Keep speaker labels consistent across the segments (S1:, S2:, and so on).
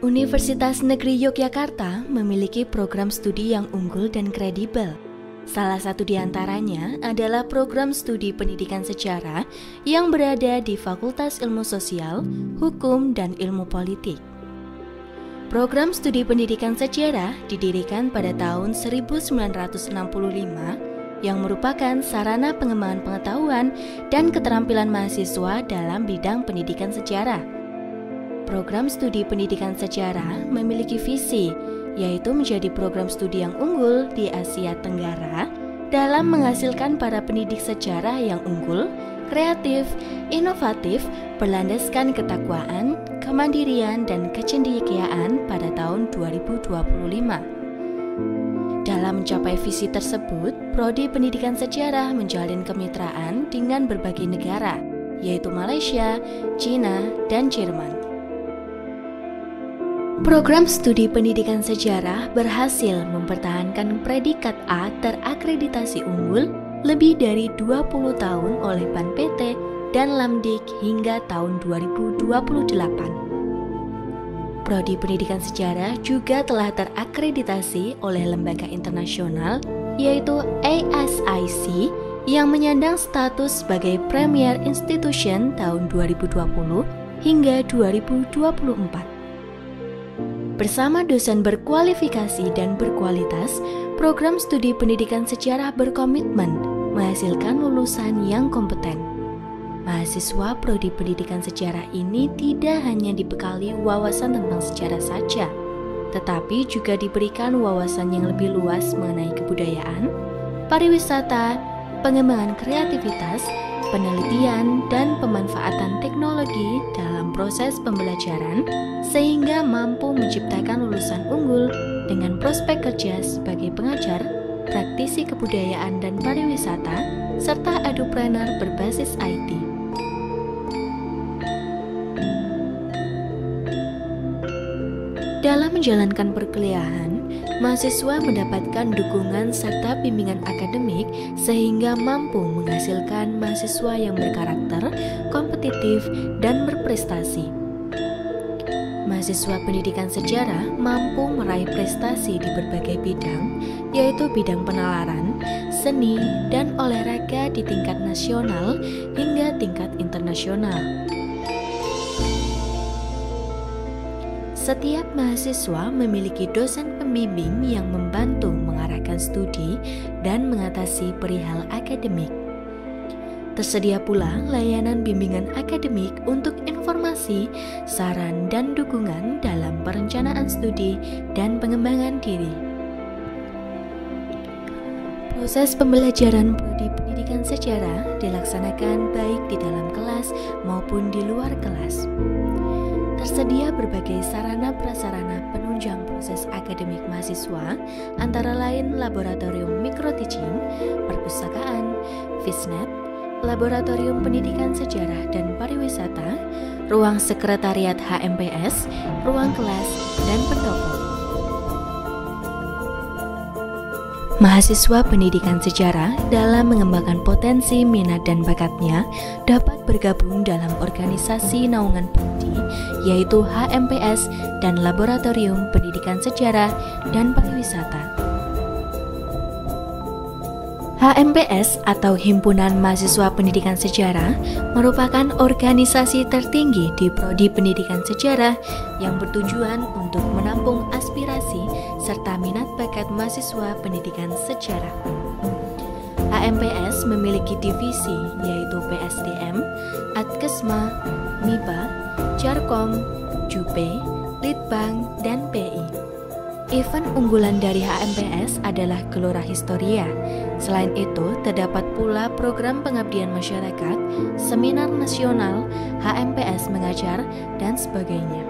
S1: Universitas Negeri Yogyakarta memiliki program studi yang unggul dan kredibel. Salah satu di antaranya adalah program studi pendidikan sejarah yang berada di Fakultas Ilmu Sosial, Hukum, dan Ilmu Politik. Program studi pendidikan sejarah didirikan pada tahun 1965 yang merupakan sarana pengembangan pengetahuan dan keterampilan mahasiswa dalam bidang pendidikan sejarah. Program studi pendidikan sejarah memiliki visi, yaitu menjadi program studi yang unggul di Asia Tenggara dalam menghasilkan para pendidik sejarah yang unggul, kreatif, inovatif, berlandaskan ketakwaan, kemandirian, dan kecendekiaan pada tahun 2025. Dalam mencapai visi tersebut, Prodi Pendidikan Sejarah menjalin kemitraan dengan berbagai negara, yaitu Malaysia, China, dan Jerman. Program studi pendidikan sejarah berhasil mempertahankan predikat A terakreditasi unggul lebih dari 20 tahun oleh Ban PT dan Lamdik hingga tahun 2028. Prodi Pendidikan Sejarah juga telah terakreditasi oleh lembaga internasional yaitu ASIC yang menyandang status sebagai Premier Institution tahun 2020 hingga 2024. Bersama dosen berkualifikasi dan berkualitas, program studi pendidikan sejarah berkomitmen menghasilkan lulusan yang kompeten. Mahasiswa Prodi Pendidikan Sejarah ini tidak hanya dibekali wawasan tentang sejarah saja, tetapi juga diberikan wawasan yang lebih luas mengenai kebudayaan, pariwisata, pengembangan kreativitas, penelitian, dan pemanfaatan teknologi dalam proses pembelajaran sehingga mampu menciptakan lulusan unggul dengan prospek kerja sebagai pengajar, praktisi kebudayaan dan pariwisata, serta edupreneur berbasis IT. Dalam menjalankan perkuliahan, mahasiswa mendapatkan dukungan serta bimbingan akademik sehingga mampu menghasilkan mahasiswa yang berkarakter, kompetitif, dan berprestasi. Mahasiswa pendidikan sejarah mampu meraih prestasi di berbagai bidang, yaitu bidang penalaran, seni, dan olahraga di tingkat nasional hingga tingkat internasional. Setiap mahasiswa memiliki dosen pembimbing yang membantu mengarahkan studi dan mengatasi perihal akademik. Tersedia pula layanan bimbingan akademik untuk informasi, saran, dan dukungan dalam perencanaan studi dan pengembangan diri. Proses pembelajaran Prodi Pendidikan Sejarah dilaksanakan baik di dalam kelas maupun di luar kelas. Tersedia berbagai sarana-prasarana penunjang proses akademik mahasiswa, antara lain laboratorium mikro-teaching, perpustakaan, FISNET, laboratorium pendidikan sejarah dan pariwisata, ruang sekretariat HMPS, ruang kelas, dan pendopo. Mahasiswa pendidikan sejarah dalam mengembangkan potensi, minat, dan bakatnya dapat bergabung dalam organisasi naungan prodi, yaitu HMPS dan Laboratorium Pendidikan Sejarah dan Pariwisata. HMPS atau Himpunan Mahasiswa Pendidikan Sejarah merupakan organisasi tertinggi di Prodi Pendidikan Sejarah yang bertujuan untuk menampung aspirasi serta minat bakat mahasiswa pendidikan sejarah. HMPS memiliki divisi yaitu PSDM, Adkesma, MIPA, Jarkom, Jupe, Litbang, dan PI. Event unggulan dari HMPS adalah Gelora Historia. Selain itu, terdapat pula program pengabdian masyarakat, seminar nasional, HMPS mengajar, dan sebagainya.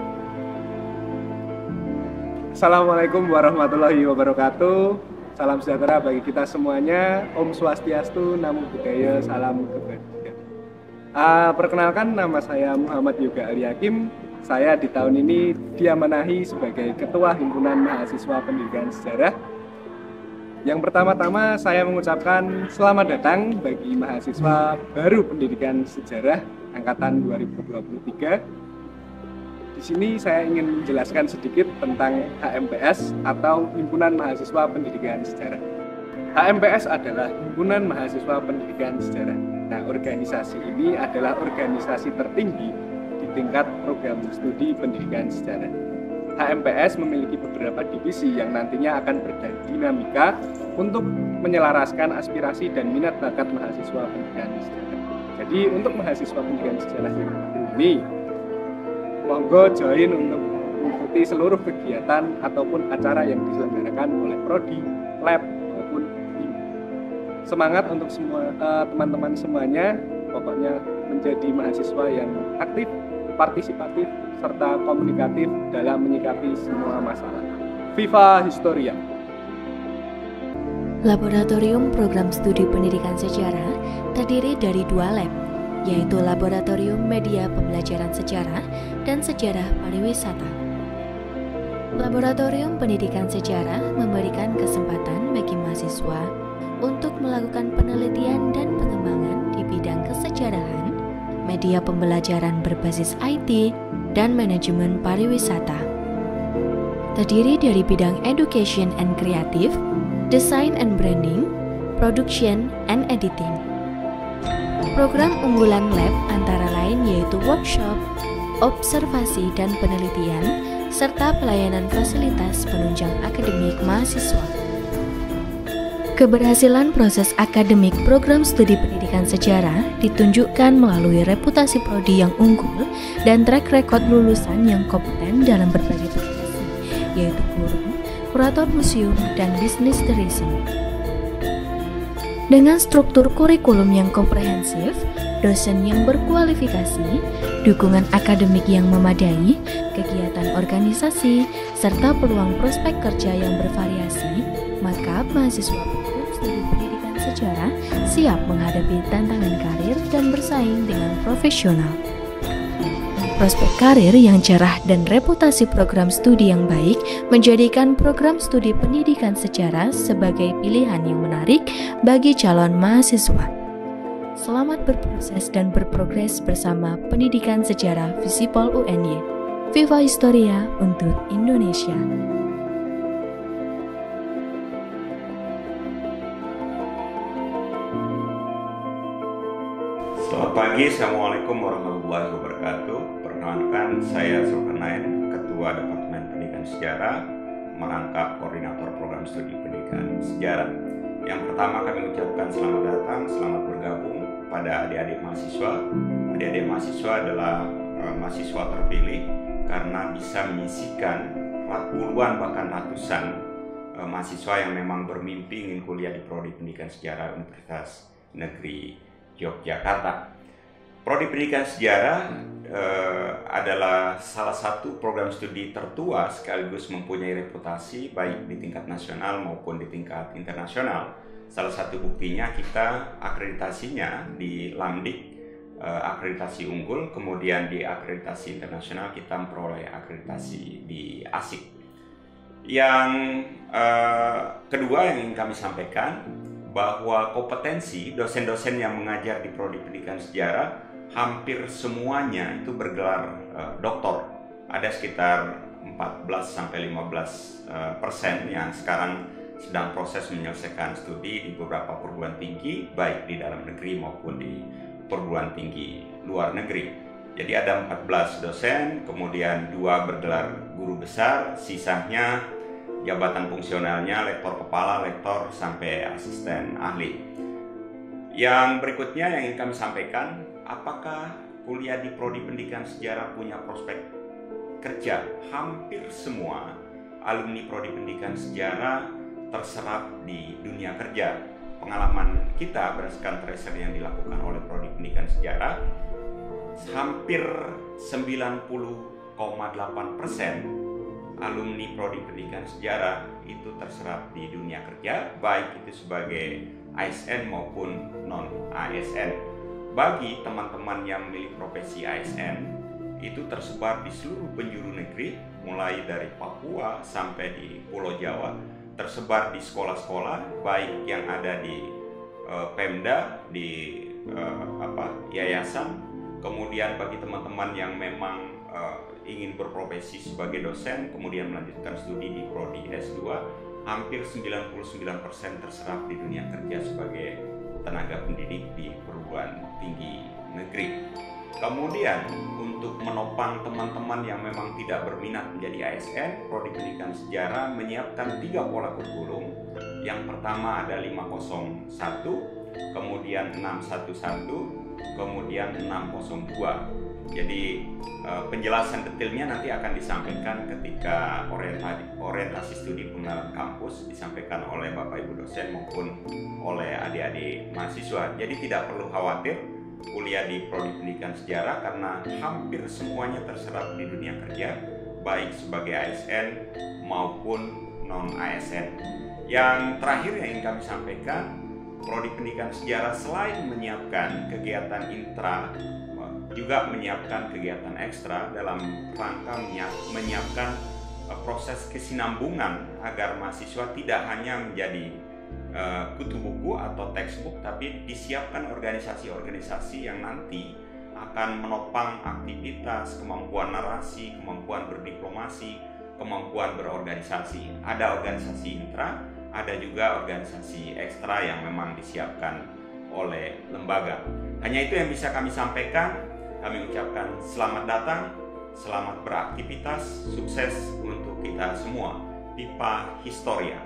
S2: Assalamualaikum warahmatullahi wabarakatuh. Salam sejahtera bagi kita semuanya. Om Swastiastu, Namo Buddhaya, Salam Kebajikan. Perkenalkan, nama saya Muhammad Yoga Aliakim. Saya di tahun ini diamanahi sebagai Ketua Himpunan Mahasiswa Pendidikan Sejarah. Yang pertama-tama saya mengucapkan selamat datang bagi mahasiswa baru Pendidikan Sejarah Angkatan 2023. Di sini saya ingin menjelaskan sedikit tentang HMPS atau Himpunan Mahasiswa Pendidikan Sejarah. HMPS adalah Himpunan Mahasiswa Pendidikan Sejarah. Nah, organisasi ini adalah organisasi tertinggi di tingkat program studi pendidikan sejarah. HMPS memiliki beberapa divisi yang nantinya akan berdinamika untuk menyelaraskan aspirasi dan minat bakat mahasiswa pendidikan sejarah. Jadi untuk mahasiswa pendidikan sejarah ini, monggo join untuk mengikuti seluruh kegiatan ataupun acara yang diselenggarakan oleh prodi, lab maupun BIM. Semangat untuk semua teman-teman semuanya, pokoknya menjadi mahasiswa yang aktif, partisipatif, serta komunikatif dalam menyikapi semua masalah. Viva Historia!
S1: Laboratorium Program Studi Pendidikan Sejarah terdiri dari 2 lab, yaitu Laboratorium Media Pembelajaran Sejarah dan Sejarah Pariwisata. Laboratorium Pendidikan Sejarah memberikan kesempatan bagi mahasiswa untuk melakukan penelitian dan pengembangan di bidang kesejarahan, media pembelajaran berbasis IT, dan manajemen pariwisata. Terdiri dari bidang Education and Creative, Design and Branding, Production and Editing. Program unggulan lab antara lain yaitu workshop, observasi dan penelitian, serta pelayanan fasilitas penunjang akademik mahasiswa. Keberhasilan proses akademik program studi pendidikan sejarah ditunjukkan melalui reputasi prodi yang unggul dan track record lulusan yang kompeten dalam berbagai profesi, yaitu guru, kurator museum, dan bisnis tourism. Dengan struktur kurikulum yang komprehensif, dosen yang berkualifikasi, dukungan akademik yang memadai, kegiatan organisasi, serta peluang prospek kerja yang bervariasi, maka mahasiswa program studi pendidikan sejarah siap menghadapi tantangan karir dan bersaing dengan profesional. Prospek karir yang cerah dan reputasi program studi yang baik menjadikan program studi pendidikan sejarah sebagai pilihan yang menarik bagi calon mahasiswa. Selamat berproses dan berprogres bersama Pendidikan Sejarah Visipol UNY. Viva Historia untuk Indonesia.
S3: Selamat pagi, Assalamualaikum warahmatullahi wabarakatuh. Perkenalkan, saya Zulkarnain, Ketua Departemen Pendidikan Sejarah, merangkap Koordinator Program Studi Pendidikan Sejarah. Yang pertama kami ucapkan selamat datang, selamat bergabung pada adik-adik mahasiswa. Adik-adik mahasiswa adalah mahasiswa terpilih karena bisa menyisikan puluhan bahkan ratusan mahasiswa yang memang bermimpi ingin kuliah di Prodi Pendidikan Sejarah Universitas Negeri Yogyakarta. Prodi Pendidikan Sejarah adalah salah satu program studi tertua sekaligus mempunyai reputasi baik di tingkat nasional maupun di tingkat internasional. Salah satu buktinya kita akreditasinya di Lamdik, akreditasi unggul, kemudian di akreditasi internasional kita memperoleh akreditasi di ASIK. Yang kedua yang ingin kami sampaikan, bahwa kompetensi dosen-dosen yang mengajar di Prodi Pendidikan Sejarah hampir semuanya itu bergelar doktor. Ada sekitar 14-15% yang sekarang sedang proses menyelesaikan studi di beberapa perguruan tinggi, baik di dalam negeri maupun di perguruan tinggi luar negeri. Jadi ada 14 dosen, kemudian 2 bergelar guru besar, sisanya jabatan fungsionalnya lektor kepala, lektor sampai asisten ahli. Yang berikutnya yang ingin kami sampaikan, apakah kuliah di Prodi Pendidikan Sejarah punya prospek kerja? Hampir semua alumni Prodi Pendidikan Sejarah terserap di dunia kerja. Pengalaman kita berdasarkan tracer yang dilakukan oleh Prodi Pendidikan Sejarah, hampir 90,8% alumni Prodi Pendidikan Sejarah itu terserap di dunia kerja, baik itu sebagai ASN maupun non-ASN. Bagi teman-teman yang memilih profesi ASN, itu tersebar di seluruh penjuru negeri, mulai dari Papua sampai di Pulau Jawa, tersebar di sekolah-sekolah, baik yang ada di Pemda, di yayasan, kemudian bagi teman-teman yang memang ingin berprofesi sebagai dosen, kemudian melanjutkan studi di prodi S2, hampir 99% terserap di dunia kerja sebagai tenaga pendidik di perguruan tinggi negeri. Kemudian untuk menopang teman-teman yang memang tidak berminat menjadi ASN, Prodi Pendidikan Sejarah menyiapkan 3 pola kurikulum. Yang pertama ada 501, kemudian 611, kemudian 602. Jadi penjelasan detailnya nanti akan disampaikan ketika orientasi studi pengenalan kampus disampaikan oleh Bapak Ibu dosen maupun oleh adik-adik mahasiswa. Jadi tidak perlu khawatir kuliah di Prodi Pendidikan Sejarah karena hampir semuanya terserap di dunia kerja, baik sebagai ASN maupun non-ASN. Yang terakhir yang ingin kami sampaikan, Prodi Pendidikan Sejarah selain menyiapkan kegiatan intra, juga menyiapkan kegiatan ekstra dalam rangka menyiapkan proses kesinambungan agar mahasiswa tidak hanya menjadi kutu buku atau textbook, tapi disiapkan organisasi-organisasi yang nanti akan menopang aktivitas, kemampuan narasi, kemampuan berdiplomasi, kemampuan berorganisasi. Ada organisasi intra, ada juga organisasi ekstra yang memang disiapkan oleh lembaga. Hanya itu yang bisa kami sampaikan. Kami ucapkan selamat datang, selamat beraktivitas, sukses untuk kita semua. Pipa Historia.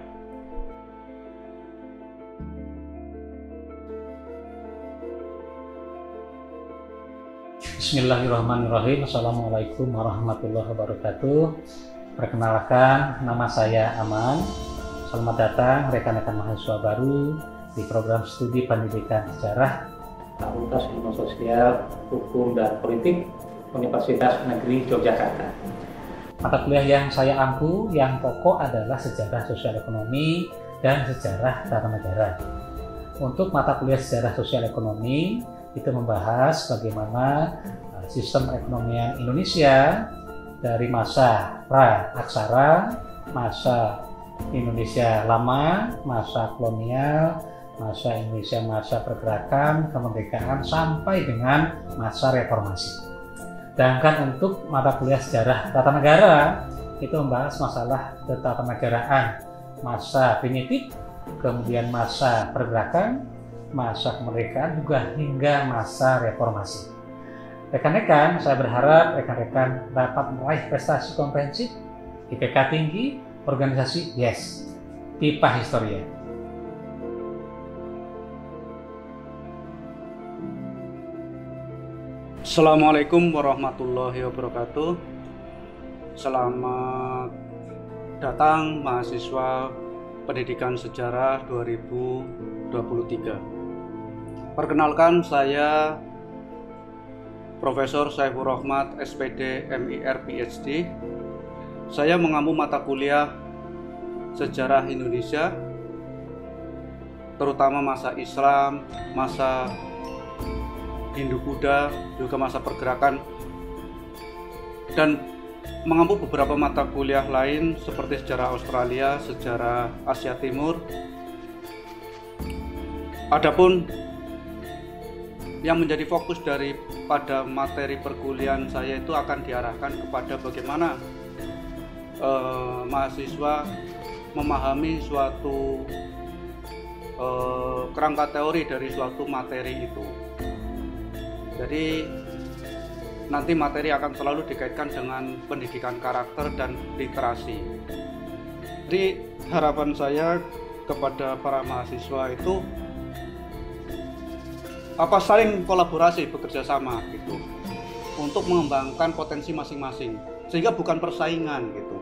S4: Bismillahirrahmanirrahim. Assalamualaikum warahmatullahi wabarakatuh. Perkenalkan, nama saya Aman. Selamat datang rekan-rekan mahasiswa baru di program studi pendidikan sejarah Fakultas Ilmu Sosial, Hukum dan Politik Universitas Negeri Yogyakarta. Mata kuliah yang saya ampu yang pokok adalah sejarah sosial ekonomi dan sejarah tata negara. Untuk mata kuliah sejarah sosial ekonomi itu membahas bagaimana sistem perekonomian Indonesia dari masa pra-aksara, masa Indonesia lama, masa kolonial, masa Indonesia masa pergerakan, kemerdekaan sampai dengan masa reformasi. Sedangkan untuk mata kuliah sejarah tata negara itu membahas masalah ketatanegaraan masa primitif, kemudian masa pergerakan, masa kemerdekaan juga hingga masa reformasi. Rekan-rekan, saya berharap rekan-rekan dapat meraih prestasi komprehensif, IPK tinggi, organisasi yes, Pipa Historia.
S5: Assalamualaikum warahmatullahi wabarakatuh. Selamat datang mahasiswa Pendidikan Sejarah 2023. Perkenalkan, saya Profesor Saifur Rahmat, SPD, MIR, PhD. Saya mengampu mata kuliah Sejarah Indonesia, terutama masa Islam, masa Hindu-Buddha, juga masa pergerakan, dan mengampu beberapa mata kuliah lain seperti sejarah Australia, sejarah Asia Timur. Adapun yang menjadi fokus daripada materi perkuliahan saya itu akan diarahkan kepada bagaimana mahasiswa memahami suatu kerangka teori dari suatu materi itu. Jadi nanti materi akan selalu dikaitkan dengan pendidikan karakter dan literasi. Jadi harapan saya kepada para mahasiswa itu saling kolaborasi, bekerja sama gitu, untuk mengembangkan potensi masing-masing, sehingga bukan persaingan gitu.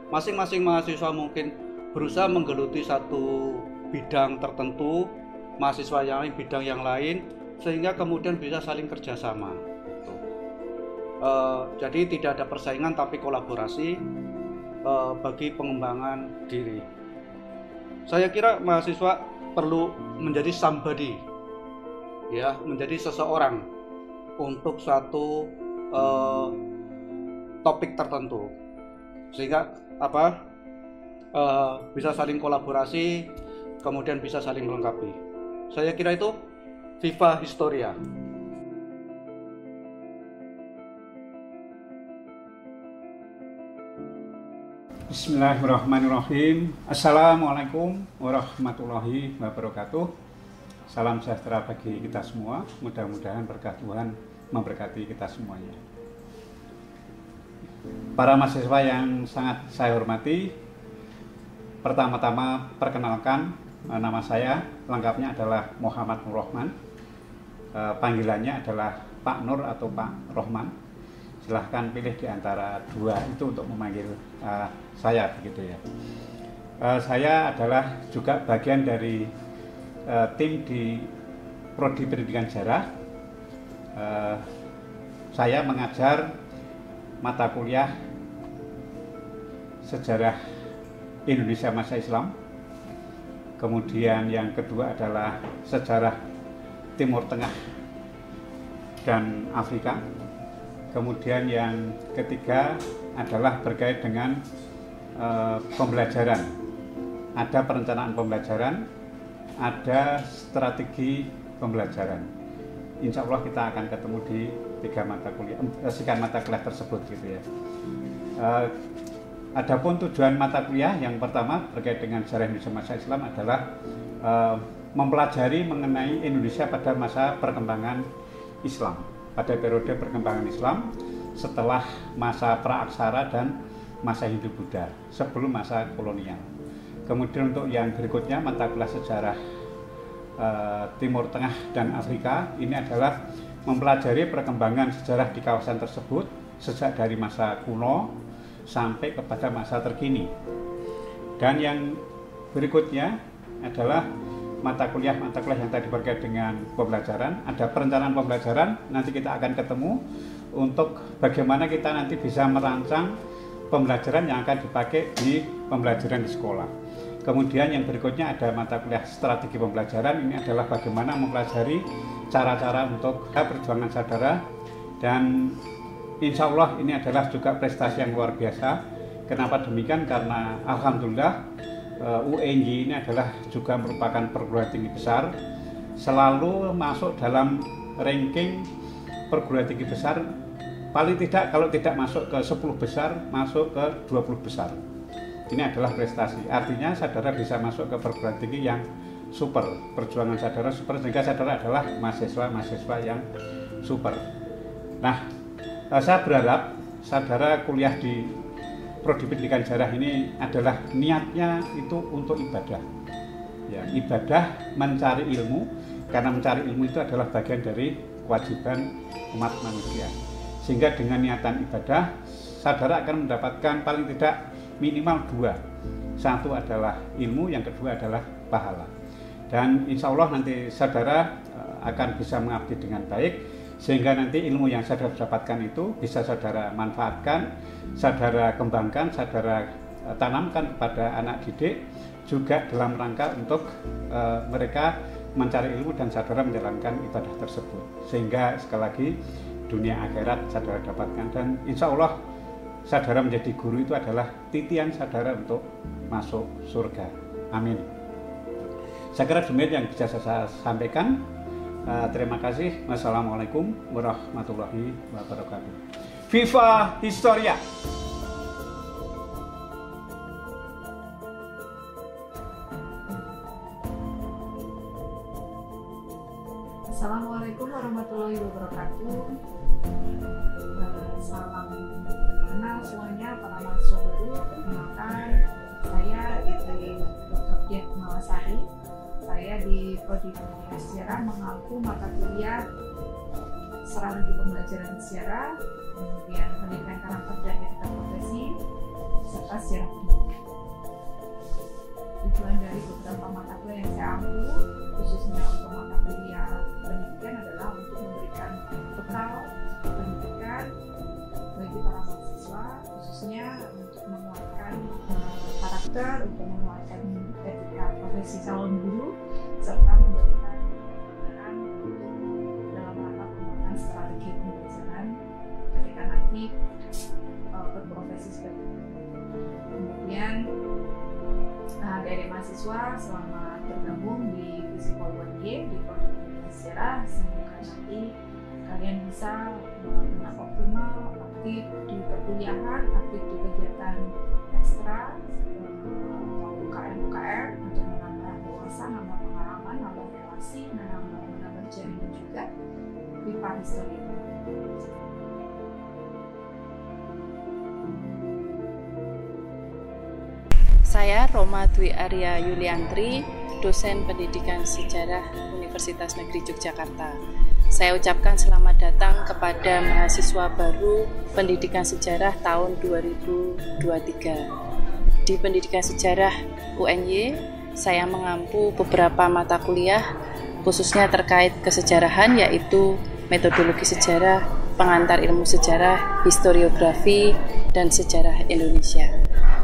S5: Masing-masing mahasiswa mungkin berusaha menggeluti satu bidang tertentu, mahasiswa yang lain bidang yang lain, sehingga kemudian bisa saling kerjasama. Jadi tidak ada persaingan tapi kolaborasi bagi pengembangan diri. Saya kira mahasiswa perlu menjadi somebody, ya, menjadi seseorang untuk suatu topik tertentu, sehingga bisa saling kolaborasi, kemudian bisa saling melengkapi. Saya kira itu Pipa Historia.
S6: Bismillahirrahmanirrahim. Assalamualaikum warahmatullahi wabarakatuh. Salam sejahtera bagi kita semua. Mudah-mudahan berkah Tuhan memberkati kita semuanya. Para mahasiswa yang sangat saya hormati, pertama-tama perkenalkan, nama saya lengkapnya adalah Muhammad Nur Rahman. Panggilannya adalah Pak Nur atau Pak Rohman. Silahkan pilih di antara dua itu untuk memanggil saya, begitu ya. Saya adalah juga bagian dari tim di Prodi Pendidikan Sejarah. Saya mengajar mata kuliah Sejarah Indonesia Masa Islam. Kemudian yang kedua adalah Sejarah Timur Tengah dan Afrika. Kemudian yang ketiga adalah berkait dengan pembelajaran. Ada perencanaan pembelajaran, ada strategi pembelajaran. Insya Allah kita akan ketemu di sekian mata kuliah tersebut, gitu ya. Adapun tujuan mata kuliah yang pertama berkait dengan sejarah Indonesia masa Islam adalah mempelajari mengenai Indonesia pada masa perkembangan Islam, pada periode perkembangan Islam setelah masa praaksara dan masa Hindu-Buddha, sebelum masa kolonial. Kemudian untuk yang berikutnya mata kuliah sejarah Timur Tengah dan Afrika, ini adalah mempelajari perkembangan sejarah di kawasan tersebut sejak dari masa kuno sampai kepada masa terkini. Dan yang berikutnya adalah mata kuliah yang tadi berkait dengan pembelajaran. Ada perencanaan pembelajaran, nanti kita akan ketemu untuk bagaimana kita nanti bisa merancang pembelajaran yang akan dipakai di pembelajaran di sekolah. Kemudian yang berikutnya ada mata kuliah strategi pembelajaran. Ini adalah bagaimana mempelajari cara-cara untuk perjuangan saudara, dan insya Allah ini adalah juga prestasi yang luar biasa. Kenapa demikian? Karena alhamdulillah UNJ ini adalah juga merupakan perguruan tinggi besar, selalu masuk dalam ranking perguruan tinggi besar, paling tidak kalau tidak masuk ke 10 besar, masuk ke 20 besar. Ini adalah prestasi, artinya saudara bisa masuk ke perguruan tinggi yang super, perjuangan saudara super, sehingga saudara adalah mahasiswa yang super. Nah, saya berharap saudara kuliah di Prodi Pendidikan Sejarah ini adalah niatnya itu untuk ibadah. Ya, ibadah mencari ilmu, karena mencari ilmu itu adalah bagian dari kewajiban umat manusia. Sehingga dengan niatan ibadah, saudara akan mendapatkan paling tidak minimal dua. Satu adalah ilmu, yang kedua adalah pahala. Dan insya Allah nanti saudara akan bisa mengabdi dengan baik, sehingga nanti ilmu yang saudara dapatkan itu bisa saudara manfaatkan, saudara kembangkan, saudara tanamkan kepada anak didik, juga dalam rangka untuk mereka mencari ilmu dan saudara menjalankan ibadah tersebut. Sehingga sekali lagi dunia akhirat saudara dapatkan, dan insya Allah saudara menjadi guru itu adalah titian saudara untuk masuk surga. Amin. Saya kira demikian yang bisa saya sampaikan. Terima kasih. Wassalamualaikum warahmatullahi wabarakatuh. Viva Historia.
S7: Assalamualaikum warahmatullahi wabarakatuh. Salam kenal semuanya para mahasiswa baru. Perkenalkan, saya dari Dr. Dian Mawasari. Saya di Prodi Pendidikan Sejarah mengaku mata kuliah strategi pembelajaran sejarah, kemudian pendidikan karakter dan etika profesi, serta sejarah pendidikan. Tujuan dari beberapa mata kuliah yang saya ampu, khususnya untuk mata kuliah pendidikan, adalah untuk memberikan bekal pendidikan bagi para mahasiswa, khususnya untuk menguatkan karakter, untuk menguatkan etika profesi calon guru, serta memberikan gambaran dalam rangka penguatan strategi pembelajaran ketika nanti berprofesi sebagai guru. Kemudian dari mahasiswa selama tergabung di Visipol 1Y di Prodi Pendidikan Sejarah, semoga nanti kalian bisa dengan optimal aktif di perkuliahan, aktif di kegiatan ekstra atau UKM untuk menambah wawasan, nambah pengalaman, nambah relasi, menambah jaringan juga. Viva Historia.
S8: Saya Roma Dwi Arya Yuliantri, dosen pendidikan sejarah Universitas Negeri Yogyakarta. Saya ucapkan selamat datang kepada mahasiswa baru pendidikan sejarah tahun 2023. Di pendidikan sejarah UNY, saya mengampu beberapa mata kuliah khususnya terkait kesejarahan, yaitu metodologi sejarah, pengantar ilmu sejarah, historiografi, dan sejarah Indonesia.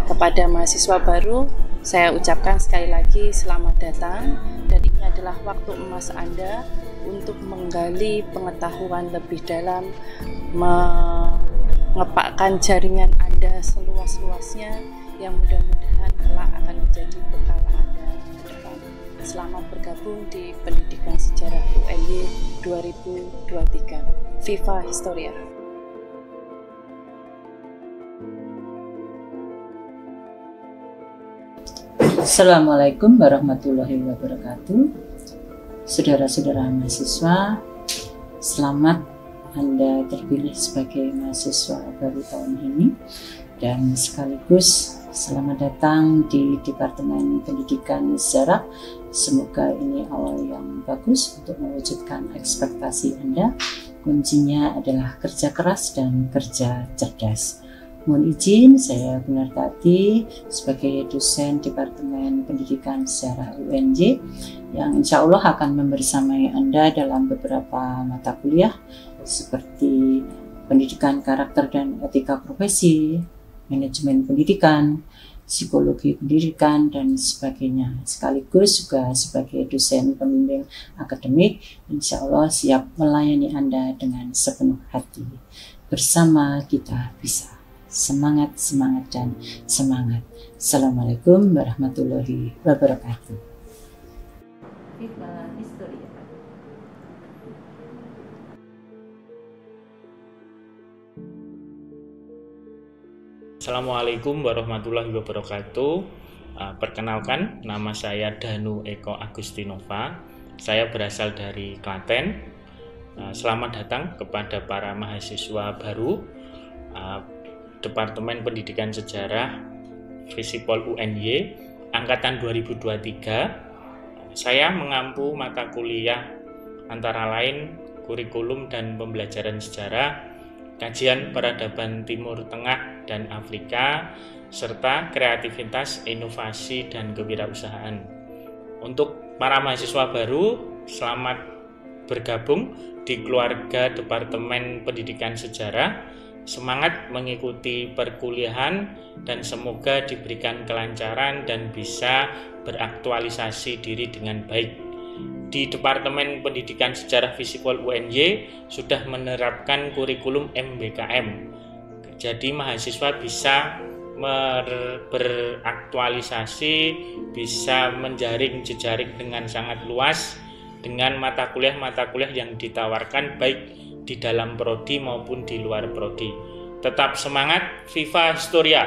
S8: Kepada mahasiswa baru, saya ucapkan sekali lagi selamat datang, dan ini adalah waktu emas Anda untuk menggali pengetahuan lebih dalam, mengepakkan jaringan Anda seluas-luasnya, yang mudah-mudahan kelak akan menjadi bekal Anda ke depan. Selamat bergabung di Pendidikan Sejarah UNY 2023. Viva Historia.
S9: Assalamualaikum warahmatullahi wabarakatuh. Saudara-saudara mahasiswa, selamat Anda terpilih sebagai mahasiswa baru tahun ini, dan sekaligus selamat datang di Departemen Pendidikan Sejarah. Semoga ini awal yang bagus untuk mewujudkan ekspektasi Anda. Kuncinya adalah kerja keras dan kerja cerdas. Mohon izin, saya Gunartati sebagai dosen Departemen Pendidikan Sejarah UNJ yang insya Allah akan membersamai Anda dalam beberapa mata kuliah seperti pendidikan karakter dan etika profesi, manajemen pendidikan, psikologi pendidikan, dan sebagainya. Sekaligus juga sebagai dosen pembimbing akademik, insya Allah siap melayani Anda dengan sepenuh hati. Bersama kita bisa. Semangat, semangat, dan semangat. Assalamualaikum warahmatullahi wabarakatuh.
S1: Viva Historia.
S10: Assalamualaikum warahmatullahi wabarakatuh. Perkenalkan, nama saya Danu Eko Agustinova. Saya berasal dari Klaten. Selamat datang kepada para mahasiswa baru Departemen Pendidikan Sejarah Visipol UNY angkatan 2023. Saya mengampu mata kuliah antara lain kurikulum dan pembelajaran sejarah, kajian peradaban Timur Tengah dan Afrika, serta kreativitas, inovasi, dan kewirausahaan. Untuk para mahasiswa baru, selamat bergabung di keluarga Departemen Pendidikan Sejarah. Semangat mengikuti perkuliahan dan semoga diberikan kelancaran dan bisa beraktualisasi diri dengan baik. Di Departemen Pendidikan Sejarah Visipol UNY sudah menerapkan kurikulum MBKM. Jadi mahasiswa bisa beraktualisasi, bisa menjaring jejaring dengan sangat luas dengan mata kuliah yang ditawarkan baik di dalam prodi maupun di luar prodi. Tetap semangat, Viva Historia!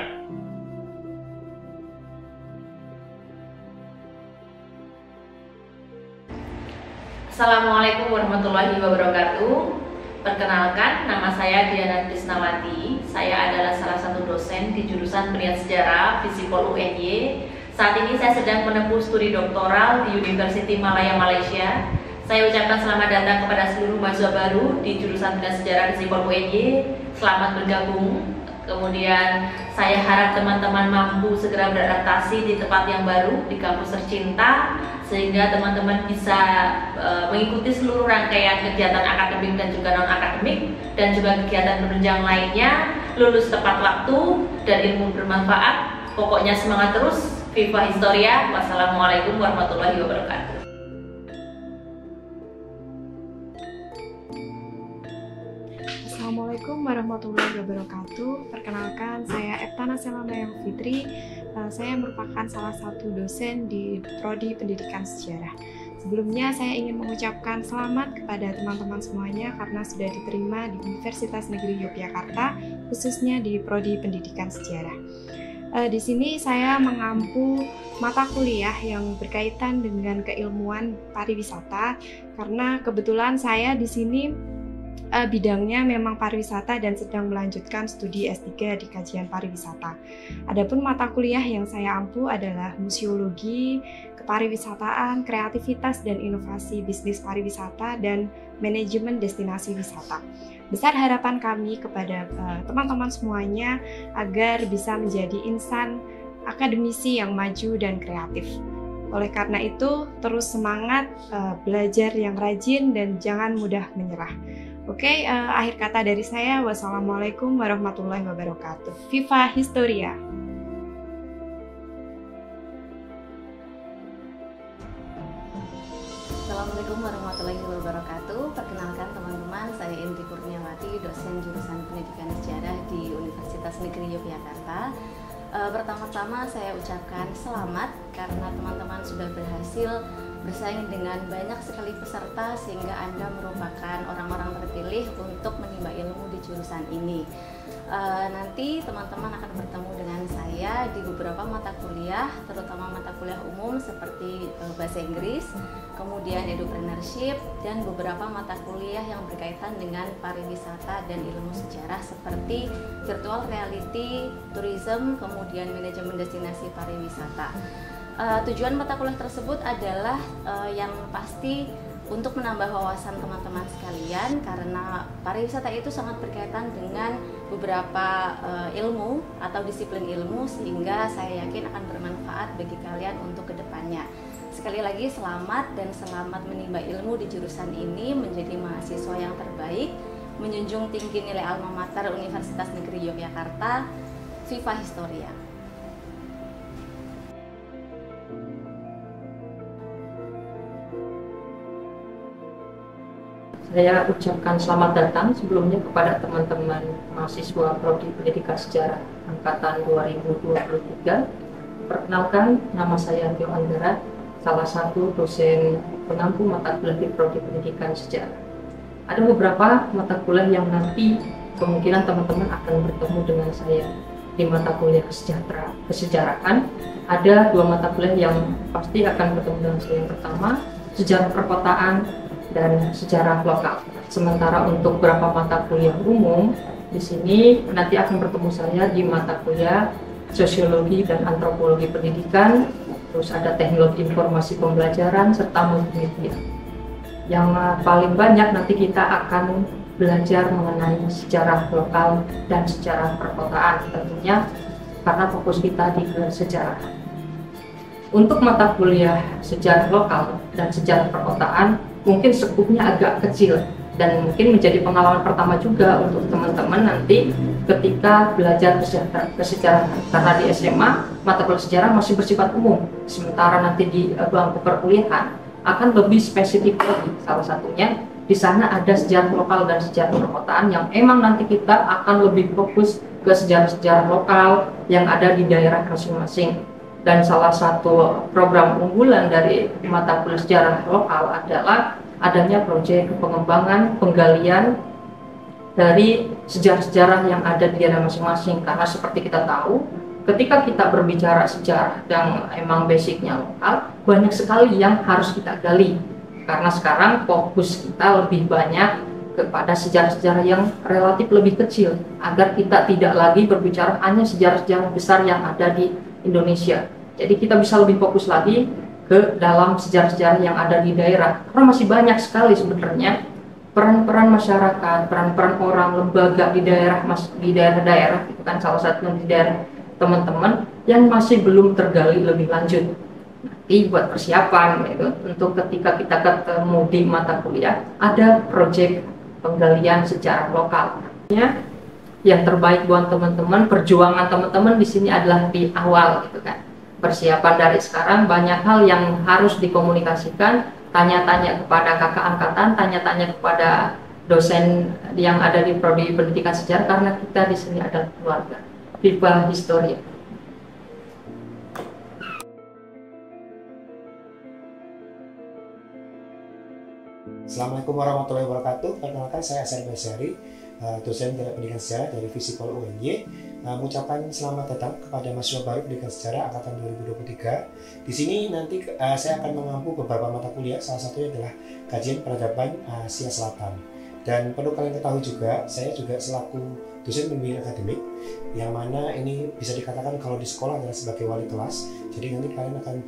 S1: Assalamualaikum warahmatullahi wabarakatuh. Perkenalkan, nama saya Diana Krisnawati. Saya adalah salah satu dosen di jurusan Pendidikan Sejarah Visipol UNY. Saat ini saya sedang menempuh studi doktoral di University Malaya, Malaysia. Saya ucapkan selamat datang kepada seluruh mahasiswa baru di jurusan Pendidikan Sejarah Visipol UNY. Selamat bergabung. Kemudian saya harap teman-teman mampu segera beradaptasi di tempat yang baru, di kampus tercinta, sehingga teman-teman bisa mengikuti seluruh rangkaian kegiatan akademik dan juga non-akademik, dan juga kegiatan penunjang lainnya, lulus tepat waktu dan ilmu bermanfaat. Pokoknya semangat terus. Viva Historia. Wassalamualaikum warahmatullahi wabarakatuh.
S11: Assalamualaikum warahmatullahi wabarakatuh. Perkenalkan, saya Eptana Selamayang Fitri. Saya merupakan salah satu dosen di Prodi Pendidikan Sejarah. Sebelumnya saya ingin mengucapkan selamat kepada teman-teman semuanya karena sudah diterima di Universitas Negeri Yogyakarta, khususnya di Prodi Pendidikan Sejarah. Di sini saya mengampu mata kuliah yang berkaitan dengan keilmuan pariwisata karena kebetulan saya di sini bidangnya memang pariwisata dan sedang melanjutkan studi S3 di kajian pariwisata. Adapun mata kuliah yang saya ampu adalah museologi, kepariwisataan, kreativitas dan inovasi bisnis pariwisata, dan manajemen destinasi wisata. Besar harapan kami kepada teman-teman semuanya agar bisa menjadi insan akademisi yang maju dan kreatif. Oleh karena itu, terus semangat, belajar yang rajin dan jangan mudah menyerah. Oke, akhir kata dari saya, wassalamualaikum warahmatullahi wabarakatuh. Viva Historia!
S1: Assalamualaikum warahmatullahi wabarakatuh. Perkenalkan teman-teman, saya Indri Kurniawati, dosen jurusan Pendidikan Sejarah di Universitas Negeri Yogyakarta. Pertama-tama saya ucapkan selamat karena teman-teman sudah berhasil bersaing dengan banyak sekali peserta sehingga Anda merupakan orang-orang terpilih untuk menimba ilmu di jurusan ini. Nanti teman-teman akan bertemu dengan saya di beberapa mata kuliah, terutama mata kuliah umum seperti bahasa Inggris, kemudian entrepreneurship, dan beberapa mata kuliah yang berkaitan dengan pariwisata dan ilmu sejarah seperti virtual reality, tourism, kemudian manajemen destinasi pariwisata. Tujuan mata kuliah tersebut adalah yang pasti untuk menambah wawasan teman-teman sekalian karena pariwisata itu sangat berkaitan dengan beberapa ilmu atau disiplin ilmu sehingga saya yakin akan bermanfaat bagi kalian untuk kedepannya. Sekali lagi selamat dan selamat menimba ilmu di jurusan ini menjadi mahasiswa yang terbaik, menjunjung tinggi nilai alma mater Universitas Negeri Yogyakarta. Viva Historia!
S9: Saya ucapkan selamat datang sebelumnya kepada teman-teman mahasiswa Prodi Pendidikan Sejarah Angkatan 2023. Perkenalkan, nama saya Rio Anggara, salah satu dosen pengampu mata kuliah di Prodi Pendidikan Sejarah. Ada beberapa mata kuliah yang nanti kemungkinan teman-teman akan bertemu dengan saya di mata kuliah kesejarahan. Ada dua mata kuliah yang pasti akan bertemu dengan saya. Yang pertama, sejarah perkotaan dan sejarah lokal. Sementara untuk beberapa mata kuliah umum di sini nanti akan bertemu saya di mata kuliah sosiologi dan antropologi pendidikan, terus ada teknologi informasi pembelajaran serta multimedia. Yang paling banyak nanti kita akan belajar mengenai sejarah lokal dan sejarah perkotaan tentunya karena fokus kita di sejarah. Untuk mata kuliah sejarah lokal dan sejarah perkotaan mungkin skupnya agak kecil dan mungkin menjadi pengalaman pertama juga untuk teman-teman nanti ketika belajar kesejarahan karena di SMA mata kuliah sejarah masih bersifat umum, sementara nanti di bangku perkuliahan akan lebih spesifik lagi. Salah satunya di sana ada sejarah lokal dan sejarah perkotaan yang emang nanti kita akan lebih fokus ke sejarah-sejarah lokal yang ada di daerah masing-masing. Dan salah satu program unggulan dari mata kuliah sejarah lokal adalah adanya proyek pengembangan penggalian dari sejarah-sejarah yang ada di daerah masing-masing. Karena seperti kita tahu, ketika kita berbicara sejarah yang emang basicnya lokal, banyak sekali yang harus kita gali. Karena sekarang fokus kita lebih banyak kepada sejarah-sejarah yang relatif lebih kecil, agar kita tidak lagi berbicara hanya sejarah-sejarah besar yang ada di Indonesia. Jadi kita bisa lebih fokus lagi ke dalam sejarah-sejarah yang ada di daerah. Karena masih banyak sekali sebenarnya peran-peran masyarakat, peran-peran orang, lembaga di daerah-daerah, itu kan salah satunya di daerah teman-teman yang masih belum tergali lebih lanjut. Nanti buat persiapan itu untuk ketika kita ketemu di mata kuliah ada proyek penggalian sejarah lokal. Yang terbaik buat teman-teman, perjuangan teman-teman di sini adalah di awal gitu kan. Persiapan dari sekarang banyak hal yang harus dikomunikasikan, tanya-tanya kepada kakak angkatan, tanya-tanya kepada dosen yang ada di Prodi Pendidikan Sejarah karena kita di sini adalah keluarga. Viva Historia.
S12: Assalamualaikum warahmatullahi wabarakatuh. Perkenalkan saya Asar Basari, dosen pendidikan sejarah dari Visipol UNY. Mengucapkan selamat datang kepada mahasiswa baru pendidikan sejarah angkatan 2023. Di sini nanti saya akan mengampu beberapa mata kuliah, salah satunya adalah kajian peradaban Asia Selatan. Dan perlu kalian ketahui juga, saya juga selaku dosen pembimbing akademik, yang mana ini bisa dikatakan kalau di sekolah adalah sebagai wali kelas. Jadi nanti kalian akan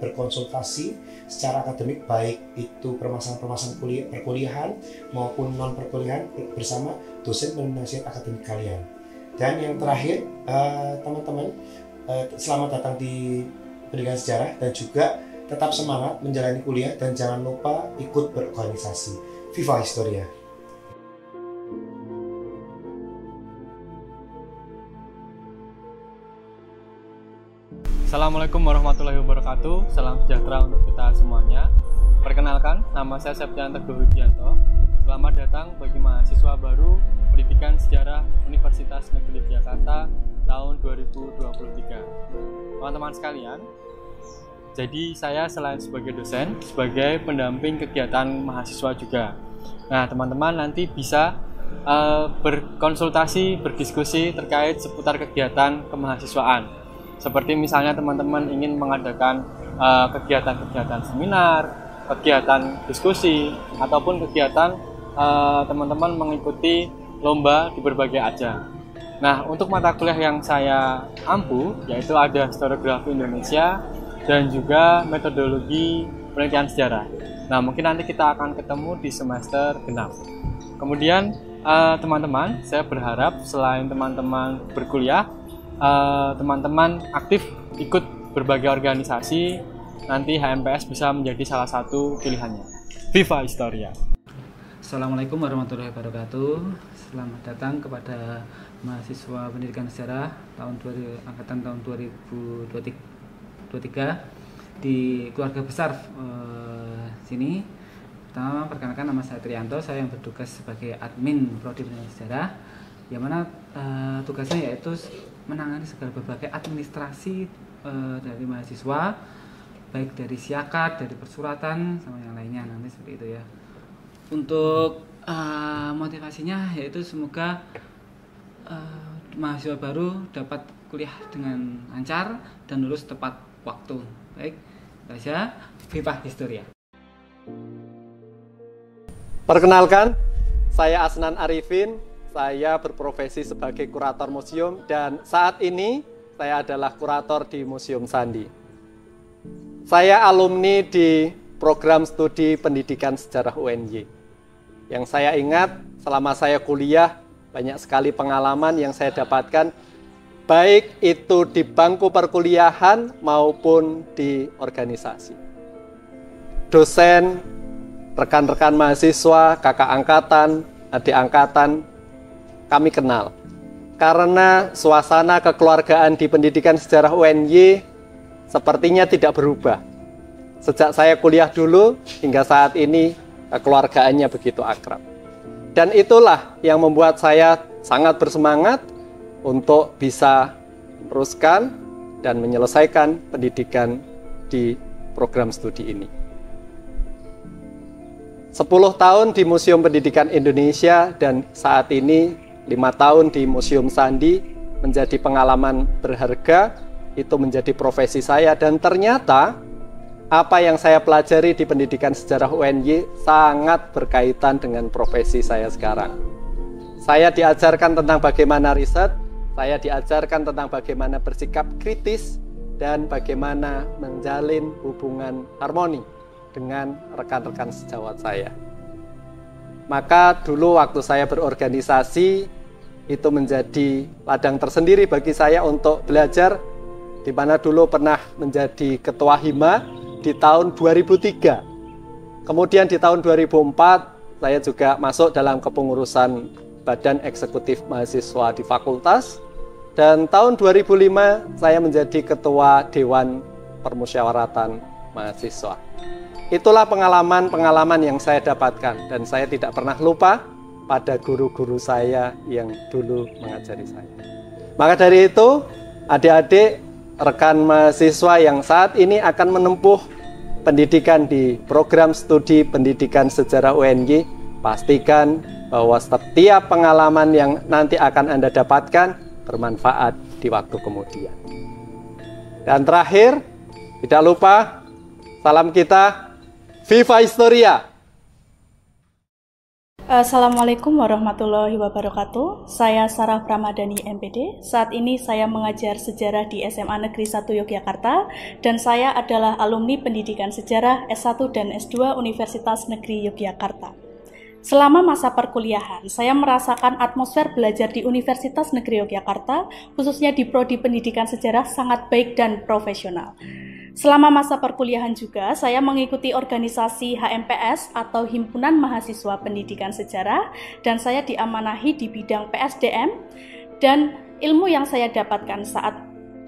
S12: berkonsultasi secara akademik, baik itu permasalahan perkuliahan maupun non perkuliahan bersama dosen penasihat akademik kalian. Dan yang terakhir, teman-teman, selamat datang di pendidikan sejarah dan juga tetap semangat menjalani kuliah dan jangan lupa ikut berorganisasi. Viva Historia!
S13: Assalamualaikum warahmatullahi wabarakatuh. Salam sejahtera untuk kita semuanya. Perkenalkan, nama saya Septian Teguh Widianto. Selamat datang bagi mahasiswa baru Pendidikan Sejarah Universitas Negeri Yogyakarta tahun 2023. Teman-teman sekalian, jadi saya selain sebagai dosen, sebagai pendamping kegiatan mahasiswa juga. Nah, teman-teman nanti bisa berkonsultasi, berdiskusi terkait seputar kegiatan kemahasiswaan. Seperti misalnya teman-teman ingin mengadakan kegiatan-kegiatan seminar, kegiatan diskusi, ataupun kegiatan teman-teman mengikuti lomba di berbagai ajang. Nah, untuk mata kuliah yang saya ampu, yaitu ada historiografi Indonesia dan juga metodologi penelitian sejarah. Nah, mungkin nanti kita akan ketemu di semester genap. Kemudian, teman-teman, saya berharap selain teman-teman berkuliah, teman-teman aktif ikut berbagai organisasi, nanti HMPS bisa menjadi salah satu pilihannya. Viva Historia!
S14: Assalamualaikum warahmatullahi wabarakatuh. Selamat datang kepada mahasiswa pendidikan sejarah angkatan tahun 2023 di keluarga besar sini. Pertama, perkenalkan, nama saya Trianto, saya yang bertugas sebagai admin Prodi Pendidikan Sejarah, yang mana tugasnya yaitu menangani segala berbagai administrasi dari mahasiswa, baik dari siakat, dari persuratan, sama yang lainnya nanti seperti itu ya. Untuk motivasinya yaitu semoga mahasiswa baru dapat kuliah dengan lancar dan lulus tepat waktu. Baik, saja. Viva Historia!
S15: Perkenalkan, saya Asnan Arifin. Saya berprofesi sebagai kurator museum dan saat ini saya adalah kurator di Museum Sandi. Saya alumni di program studi pendidikan sejarah UNY. Yang saya ingat selama saya kuliah banyak sekali pengalaman yang saya dapatkan, baik itu di bangku perkuliahan maupun di organisasi. Dosen, rekan-rekan mahasiswa, kakak angkatan, adik angkatan, kami kenal. Karena suasana kekeluargaan di pendidikan sejarah UNY sepertinya tidak berubah. Sejak saya kuliah dulu hingga saat ini kekeluargaannya begitu akrab. Dan itulah yang membuat saya sangat bersemangat untuk bisa meneruskan dan menyelesaikan pendidikan di program studi ini. 10 tahun di Museum Pendidikan Indonesia dan saat ini 5 tahun di Museum Sandi menjadi pengalaman berharga, itu menjadi profesi saya dan ternyata apa yang saya pelajari di pendidikan sejarah UNY sangat berkaitan dengan profesi saya sekarang. Saya diajarkan tentang bagaimana riset, saya diajarkan tentang bagaimana bersikap kritis dan bagaimana menjalin hubungan harmoni dengan rekan-rekan sejawat saya. Maka dulu waktu saya berorganisasi, itu menjadi ladang tersendiri bagi saya untuk belajar, di mana dulu pernah menjadi ketua Hima di tahun 2003. Kemudian di tahun 2004, saya juga masuk dalam kepengurusan Badan Eksekutif Mahasiswa di Fakultas. Dan tahun 2005, saya menjadi ketua Dewan Permusyawaratan Mahasiswa. Itulah pengalaman-pengalaman yang saya dapatkan dan saya tidak pernah lupa pada guru-guru saya yang dulu mengajari saya. Maka dari itu, adik-adik, rekan mahasiswa yang saat ini akan menempuh pendidikan di program studi pendidikan sejarah UNY, pastikan bahwa setiap pengalaman yang nanti akan Anda dapatkan bermanfaat di waktu kemudian. Dan terakhir, tidak lupa salam kita, Viva Historia!
S16: Assalamualaikum warahmatullahi wabarakatuh. Saya Sarah Pramadani MPD. Saat ini saya mengajar sejarah di SMA Negeri 1 Yogyakarta dan saya adalah alumni pendidikan sejarah S1 dan S2 Universitas Negeri Yogyakarta. Selama masa perkuliahan, saya merasakan atmosfer belajar di Universitas Negeri Yogyakarta, khususnya di Prodi Pendidikan Sejarah, sangat baik dan profesional. Selama masa perkuliahan juga, saya mengikuti organisasi HMPS atau Himpunan Mahasiswa Pendidikan Sejarah, dan saya diamanahi di bidang PSDM, dan ilmu yang saya dapatkan saat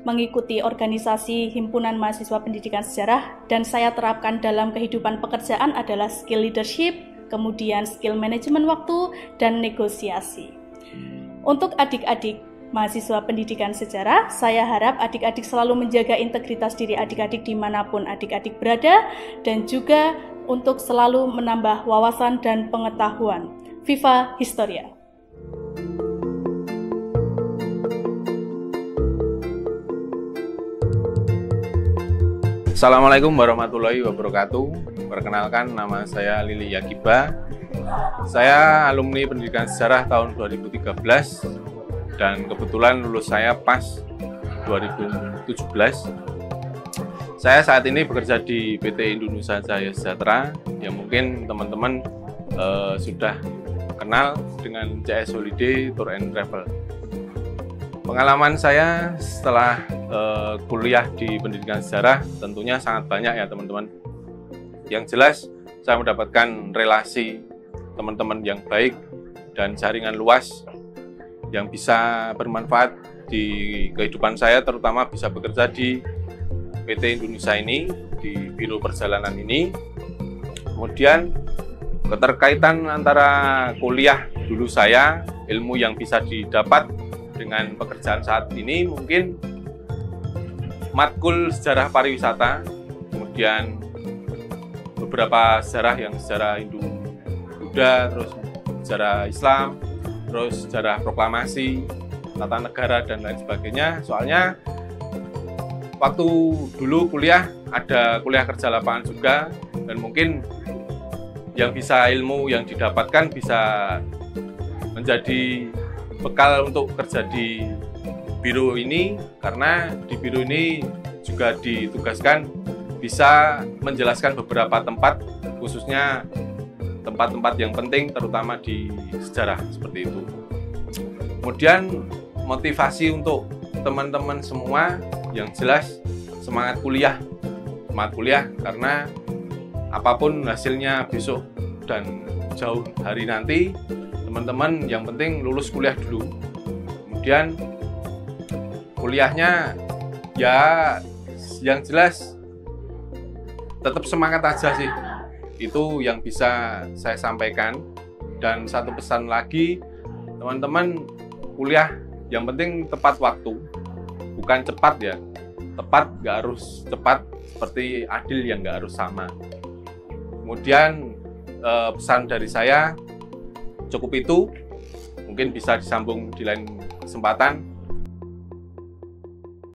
S16: mengikuti organisasi Himpunan Mahasiswa Pendidikan Sejarah dan saya terapkan dalam kehidupan pekerjaan adalah skill leadership, kemudian skill manajemen waktu, dan negosiasi. Untuk adik-adik mahasiswa pendidikan sejarah, saya harap adik-adik selalu menjaga integritas diri adik-adik dimanapun adik-adik berada, dan juga untuk selalu menambah wawasan dan pengetahuan. Viva Historia!
S17: Assalamualaikum warahmatullahi wabarakatuh. Perkenalkan, nama saya Lili Yakiba. Saya alumni pendidikan sejarah tahun 2013. Dan kebetulan lulus saya pas 2017. Saya saat ini bekerja di PT Indonesia Jaya Sejahtera, yang mungkin teman-teman sudah kenal dengan CS Holiday Tour and Travel. Pengalaman saya setelah kuliah di pendidikan sejarah tentunya sangat banyak ya teman-teman. Yang jelas saya mendapatkan relasi teman-teman yang baik dan jaringan luas yang bisa bermanfaat di kehidupan saya, terutama bisa bekerja di PT Indonesia ini, di Biro Perjalanan ini. Kemudian keterkaitan antara kuliah dulu saya, ilmu yang bisa didapat dengan pekerjaan saat ini, mungkin matkul sejarah pariwisata, kemudian beberapa sejarah yang sejarah Hindu-Buddha, terus sejarah Islam, terus sejarah proklamasi, tata negara, dan lain sebagainya. Soalnya waktu dulu kuliah, ada kuliah kerja lapangan juga, dan mungkin yang bisa ilmu yang didapatkan bisa menjadi bekal untuk kerja di biro ini, karena di biro ini juga ditugaskan bisa menjelaskan beberapa tempat, khususnya tempat-tempat yang penting, terutama di sejarah seperti itu. Kemudian motivasi untuk teman-teman semua, yang jelas semangat kuliah karena apapun hasilnya besok dan jauh hari nanti, teman-teman yang penting lulus kuliah dulu. Kemudian kuliahnya ya yang jelas tetap semangat aja sih. Itu yang bisa saya sampaikan. Dan satu pesan lagi, teman-teman kuliah yang penting tepat waktu, bukan cepat ya. Tepat, nggak harus cepat, seperti adil yang nggak harus sama. Kemudian pesan dari saya cukup itu, mungkin bisa disambung di lain kesempatan.